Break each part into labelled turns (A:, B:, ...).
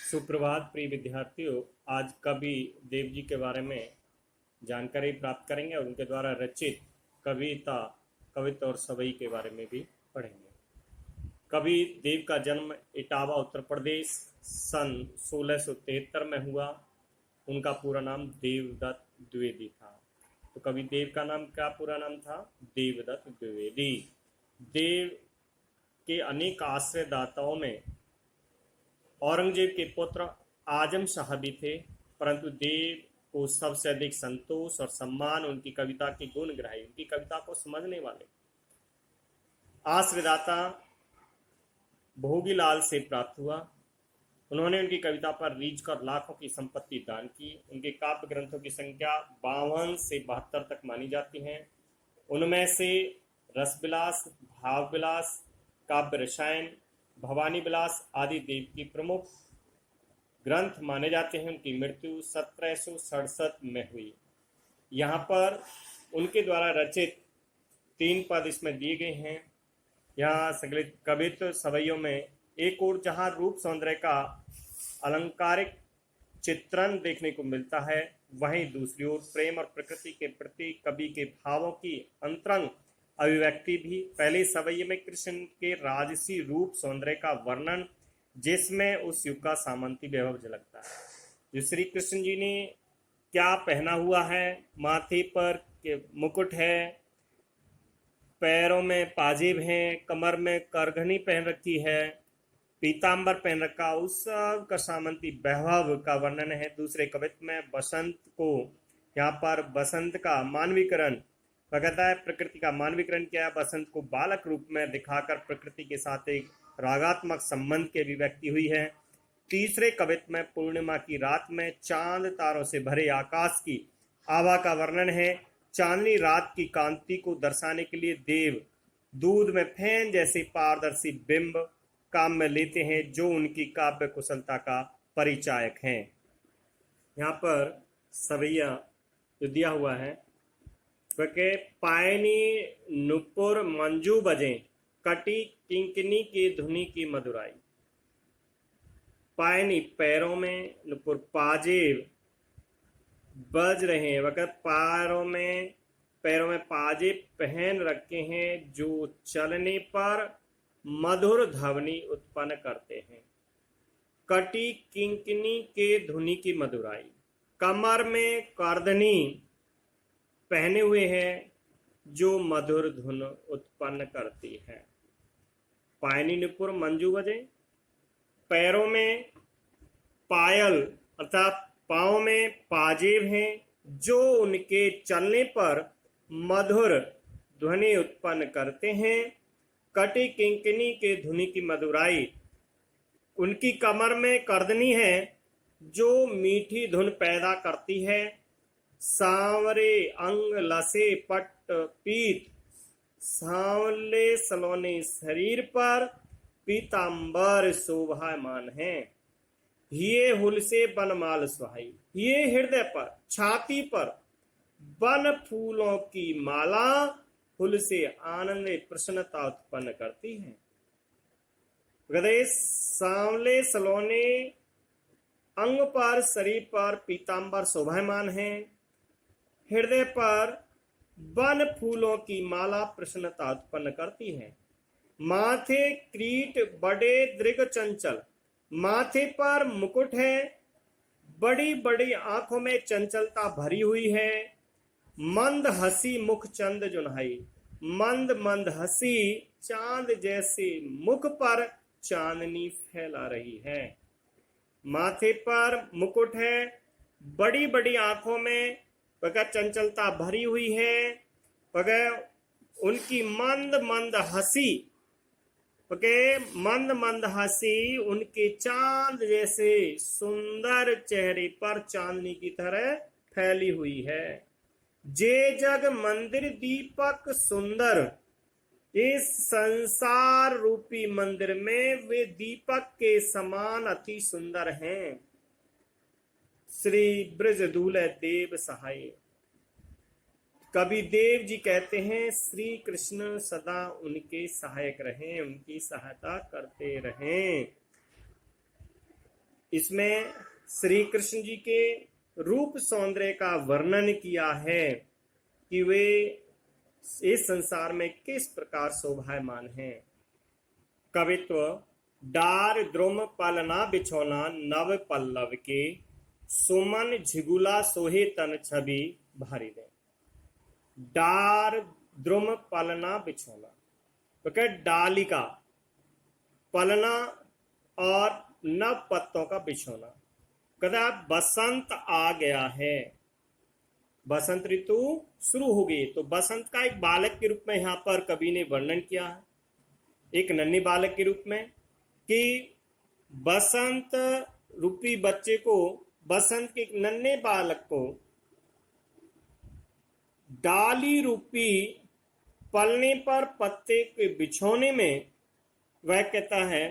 A: सुप्रभात प्रिय विद्यार्थियों। आज कवि देव जी के बारे में जानकारी प्राप्त करेंगे और उनके द्वारा रचित कविता और सवई के बारे में भी पढ़ेंगे। कवि देव का जन्म इटावा उत्तर प्रदेश सन 1673 में हुआ। उनका पूरा नाम देवदत्त द्विवेदी था। तो कवि देव का नाम क्या पूरा नाम था? देवदत्त द्विवेदी। देव के अनेक आश्रयदाताओं में औरंगजेब के पुत्र आजम शाह भी थे, परंतु देव को सबसे अधिक संतोष और सम्मान उनकी कविता के गुण ग्राही, उनकी कविता को समझने वाले आश्रयदाता भोगीलाल से प्राप्त हुआ। उन्होंने उनकी कविता पर रीझ कर लाखों की संपत्ति दान की। उनके काव्य ग्रंथों की संख्या 52 से 72 तक मानी जाती है। उनमें से रसविलास, भावविलास, काव्य रसायन, भवानी विलास आदि देव की प्रमुख ग्रंथ माने जाते हैं। उनकी मृत्यु 1767 में हुई। यहाँ पर उनके द्वारा रचित 3 पद इसमें दिए गए हैं। यहाँ संकलित कवित्व सवैयों में एक ओर जहाँ रूप सौंदर्य का अलंकारिक चित्रण देखने को मिलता है, वहीं दूसरी ओर प्रेम और प्रकृति के प्रति कवि के भावों की अंतरंग अभिव्यक्ति भी। पहले सवैये में कृष्ण के राजसी रूप सौंदर्य का वर्णन, जिसमें उस युग का सामंती वैभव झलकता है। जो श्री कृष्ण जी ने क्या पहना हुआ है, माथे पर के मुकुट है, पैरों में पाजेब हैं, कमर में करघनी पहन रखी है, पीतांबर पहन रखा, उस का सामंती वैभव का वर्णन है। दूसरे कवित्व में बसंत को, यहाँ पर बसंत का मानवीकरण कहता है, प्रकृति का मानवीकरण किया है। बसंत को बालक रूप में दिखाकर प्रकृति के साथ एक रागात्मक संबंध की अभिव्यक्ति हुई है। तीसरे कवित्व में पूर्णिमा की रात में चांद तारों से भरे आकाश की आभा का वर्णन है। चांदनी रात की कांति को दर्शाने के लिए देव दूध में फेन जैसे पारदर्शी बिंब काम में लेते हैं, जो उनकी काव्य कुशलता का परिचायक हैं। यहाँ पर सवैया जो दिया हुआ है, वह पायनी नुपुर मंजू बजे, कटी किंकिनी की धुनी की मधुराई। पायनी पैरों में, नुपुर पाजेब बज रहे हैं, वह पैरों में पाजेब पहन रखे हैं, जो चलने पर मधुर ध्वनि उत्पन्न करते हैं। कटी किंकिनी के धुनी की मधुराई। कमर में करधनी पहने हुए हैं, जो मधुर धुन उत्पन्न करती है। पायनी नुपुर मंजू बजे, पैरों में पायल अर्थात पाँव में पाजेब हैं, जो उनके चलने पर मधुर ध्वनि उत्पन्न करते हैं। कटी किंकिनी के धुनी की मधुराई। उनकी कमर में करधनी है, जो मीठी धुन पैदा करती है। सांवरे अंग लसे पट पीत, सांवले सलोने शरीर पर पीतांबर शोभायमान है। हिये हुल से बनमाल सुहाई, ये हृदय पर, छाती पर वन फूलों की माला हुल से आनंद प्रसन्नता उत्पन्न करती है। सांवले सलोने अंग पर, शरीर पर पीतांबर शोभायमान है। हृदय पर वन फूलों की माला प्रसन्नता उत्पन्न करती है। माथे क्रीट बड़े दृग चंचल, माथे पर मुकुट है, बड़ी बड़ी आंखों में चंचलता भरी हुई है। मंद हंसी मुख चंद जुन्हाई, मंद मंद हंसी चांद जैसे मुख पर चांदनी फैला रही है। माथे पर मुकुट है, बड़ी बड़ी आंखों में वह चंचलता भरी हुई है। वह उनकी मंद मंद हंसी उनके चांद जैसे सुंदर चेहरे पर चांदनी की तरह फैली हुई है। जे जग मंदिर दीपक सुंदर, इस संसार रूपी मंदिर में वे दीपक के समान अति सुंदर हैं। श्री ब्रजदूल देव सहाय। कवि देव जी कहते हैं, श्री कृष्ण सदा उनके सहायक रहें, उनकी सहायता करते रहें। इसमें श्री कृष्ण जी के रूप सौंदर्य का वर्णन किया है कि वे इस संसार में किस प्रकार शोभायमान हैं। कवित्व डार द्रुम पलना बिछौना नव पल्लव के सुमन झिगुला सोहे तन छवि भारी दे। डार द्रुम पलना बिछौना तो क्या डालिका पलना और नव पत्तों का बिछौना। कहता बसंत आ गया है, बसंत ऋतु शुरू हो गई। तो बसंत का एक बालक के रूप में यहाँ पर कवि ने वर्णन किया है, एक नन्हे बालक के रूप में, कि बसंत रूपी बच्चे को, बसंत के एक नन्हे बालक को डाली रूपी पलने पर पत्ते के बिछोने में वह कहता है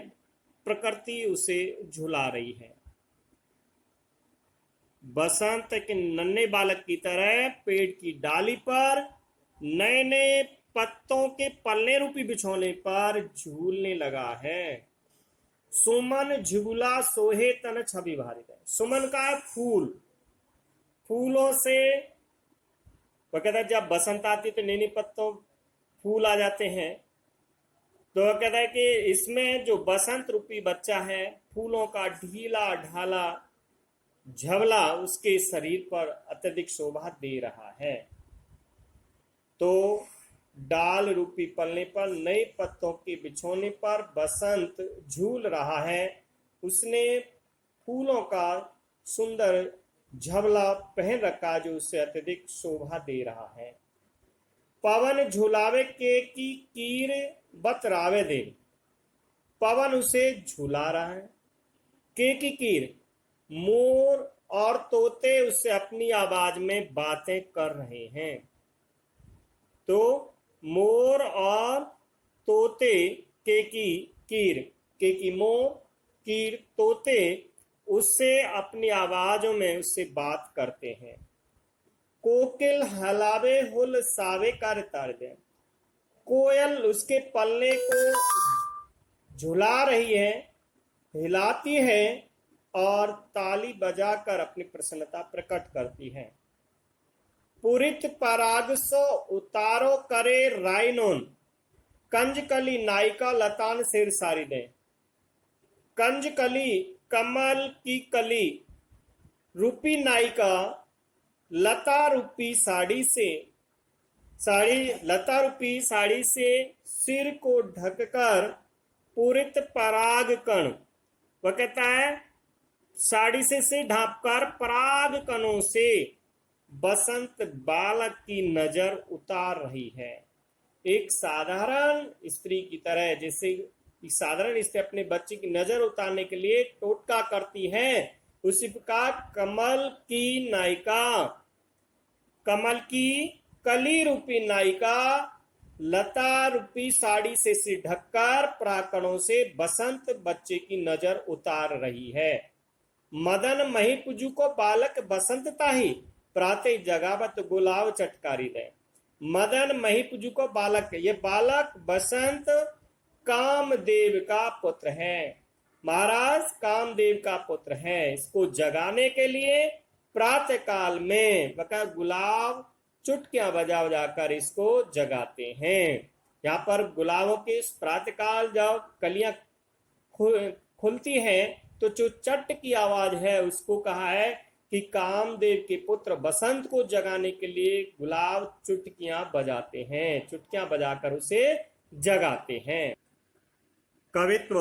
A: प्रकृति उसे झुला रही है। बसंत के नन्हे बालक की तरह पेड़ की डाली पर नए नए पत्तों के पलने रूपी बिछोने पर झूलने लगा है। सुमन झुगुला सोहे तन छवि भारी है। सुमन का फूल, फूलों से वो कहता है जब बसंत आती तो नए नए पत्तों फूल आ जाते हैं। तो कहता है कि इसमें जो बसंत रूपी बच्चा है, फूलों का ढीला ढाला झबला उसके शरीर पर अत्यधिक शोभा दे रहा है। तो डाल रूपी पलने पर नए पत्तों के बिछोने पर बसंत झूल रहा है। उसने फूलों का सुंदर झबला पहन रखा जो उससे अत्यधिक शोभा दे रहा है। पवन झुलावे के की कीर बतरावे दे, पवन उसे झुला रहा है। के की कीर, मोर और तोते उससे अपनी आवाज में बातें कर रहे हैं। तो मोर और तोते, के की कीर, के की मोर, कीर तोते उससे अपनी आवाजों में उससे बात करते हैं। कोकिल हलावे हुल सावे कर तार दे, कोयल उसके पल्ले को झुला रही है, हिलाती है और ताली बजाकर अपनी प्रसन्नता प्रकट करती है। पुरित पराग सो उतारो करे राइनोन, कंजकली नायिका लतान सिर सारी दे। कंजकली कमल की कली रूपी नायिका लता रूपी साड़ी से, लता रूपी साड़ी से सिर को ढककर पूरित पराग कण, वह कहता है साड़ी से सिर ढांपकर पराग कणों से बसंत बालक की नजर उतार रही है। एक साधारण स्त्री की तरह, जैसे साधारण स्त्री अपने बच्चे की नजर उतारने के लिए टोटका करती है, उसी प्रकार कमल की नायिका, कमल की कली रूपी नायिका लता रूपी साड़ी से सिर ढककर प्राकणों से बसंत बच्चे की नजर उतार रही है। मदन महिपुजु को बालक बसंत ताही, प्रातः जगावत गुलाब चटकारी दे। मदन महिपुजु को बालक, ये बालक बसंत कामदेव का पुत्र है, महाराज कामदेव का पुत्र है। इसको जगाने के लिए प्रातः काल में वह गुलाब चुटकियां बजा बजाकर इसको जगाते हैं। यहाँ पर गुलाबों के प्रातः काल जब कलियां खुलती हैं तो जो चट की आवाज है उसको कहा है कि कामदेव के पुत्र बसंत को जगाने के लिए गुलाब चुटकियां बजाते हैं, चुटकियां बजाकर उसे जगाते हैं। कवित्व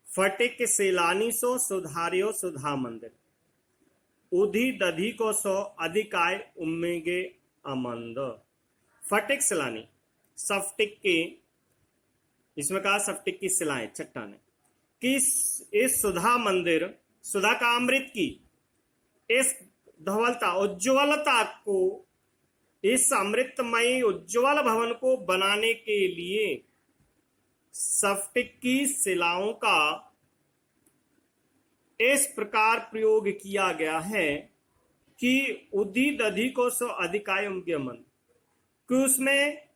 A: फटिक सैलानी सो सुधारियो सुधा मंदिर, उधी दधी को सो अधिकाय उम्मेगे अमंद। फटिक सैलानी, सफ्टिक के, इसमें कहा सफ्टिक की सिलाएं चट्टाने कि इस सुधा मंदिर, सुधा का अमृत की इस धवलता उज्ज्वलता को, इस अमृतमयी उज्ज्वल भवन को बनाने के लिए सफ्टिक की शिलाओं का इस प्रकार प्रयोग किया गया है कि उधी दधी को सो अधिकाय उम्गमन, कि उसमें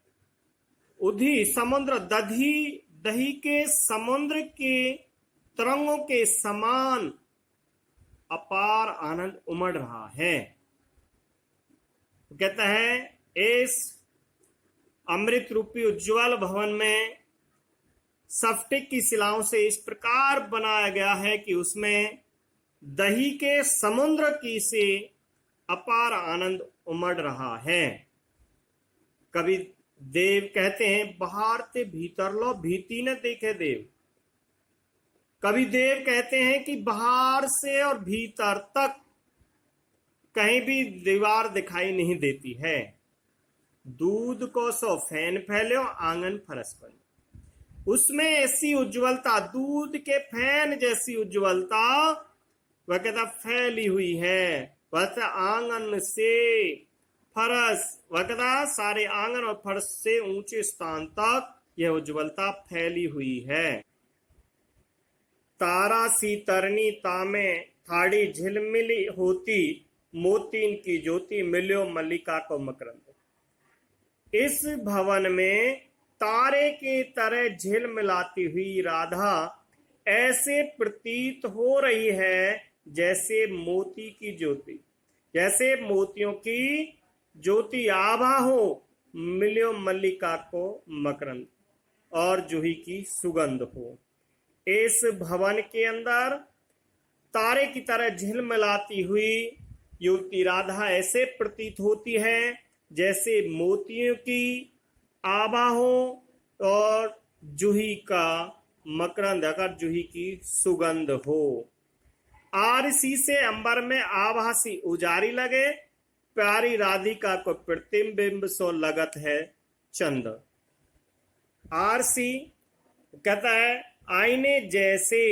A: उधी समुद्र, दधी दही के समुद्र के तरंगों के समान अपार आनंद उमड़ रहा है। कहता है इस अमृत रूपी उज्ज्वल भवन में स्फटिक की शिलाओं से इस प्रकार बनाया गया है कि उसमें दही के समुद्र की से अपार आनंद उमड़ रहा है। कवि देव कहते हैं बाहर ते भीतर लो भीति न देखे देव। कवि देव कहते हैं कि बाहर से और भीतर तक कहीं भी दीवार दिखाई नहीं देती है। दूध को सो फैन फैले आंगन फरस बने। उसमें ऐसी उज्ज्वलता, दूध के फैन जैसी उज्ज्वलता वह कहता फैली हुई है। वह आंगन से फरस, वह कहता सारे आंगन और फरस से ऊंचे स्थान तक यह उज्ज्वलता फैली हुई है। तारा सी तरनी तामे थाड़ी झिलमिली होती, मोतीन की ज्योति मिल्यो मल्लिका को मकरंद। इस भवन में तारे की तरह झिलमिलाती हुई राधा ऐसे प्रतीत हो रही है जैसे मोती की ज्योति, जैसे मोतियों की ज्योति आभा हो, मिल्यो मल्लिका को मकरंद और जूही की सुगंध हो। इस भवन के अंदर तारे की तरह झिलमिलाती हुई युवती राधा ऐसे प्रतीत होती है जैसे मोतियों की आभा हो और जूही का मकरंद, अगर जूही की सुगंध हो। आरसी से अंबर में आभासी उजारी लगे, प्यारी राधिका को प्रतिबिंब सो लगत है चंद। आरसी कहता है आईने जैसे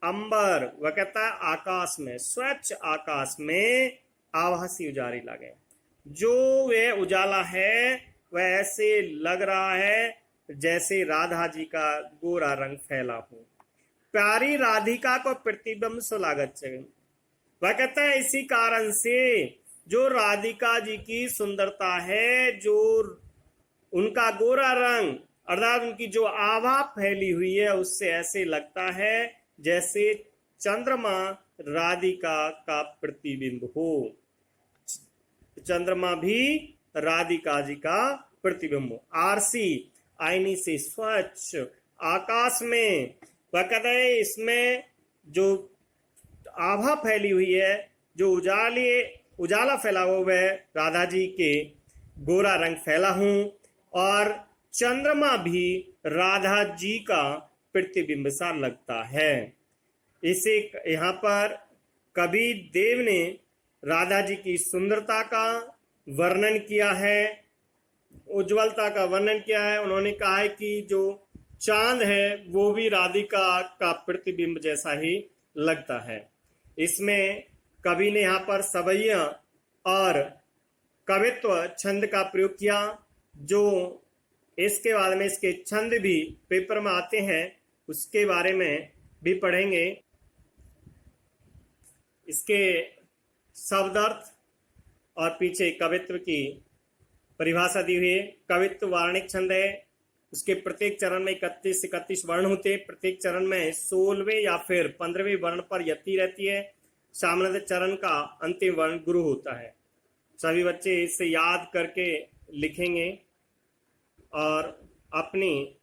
A: अंबर, वह कहता है आकाश में, स्वच्छ आकाश में आभासी उजारी लगे। जो वह उजाला है वह ऐसे लग रहा है जैसे राधा जी का गोरा रंग फैला हो। प्यारी राधिका को प्रतिबिंब सो लागत है। वह कहता है इसी कारण से जो राधिका जी की सुंदरता है, जो उनका गोरा रंग अर्थात उनकी जो आभा फैली हुई है, उससे ऐसे लगता है जैसे चंद्रमा राधिका का प्रतिबिंब हो। चंद्रमा भी राधिका जी का प्रतिबिंब हो। आरसी आईनी से स्वच्छ आकाश में, वह कहता है इसमें जो आभा फैली हुई है, जो उजाला फैला हुआ है, राधा जी के गोरा रंग फैला हूं और चंद्रमा भी राधा जी का प्रतिबिंब सा लगता है। इसे यहाँ पर कबीर देव ने राधा जी की सुंदरता का वर्णन किया है, उज्ज्वलता का वर्णन किया है। उन्होंने कहा है कि जो चांद है वो भी राधिका का प्रतिबिंब जैसा ही लगता है। इसमें कवि ने यहाँ पर सवैया और कवित्व छंद का प्रयोग किया, जो इसके बाद में इसके छंद भी पेपर में आते हैं, उसके बारे में भी पढ़ेंगे। इसके शब्दार्थ और पीछे कवित्व की परिभाषा दी हुई है। कवित्व वार्णिक छंद है, उसके प्रत्येक चरण में 31 से 31 वर्ण होते हैं। प्रत्येक चरण में 16वें या फिर 15वें वर्ण पर यति रहती है। सामान्यतः चरण का अंतिम वर्ण गुरु होता है। सभी बच्चे इसे याद करके लिखेंगे और अपनी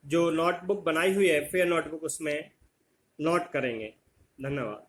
A: जो नोटबुक बनाई हुई है फेयर नोटबुक, उसमें नोट करेंगे। धन्यवाद।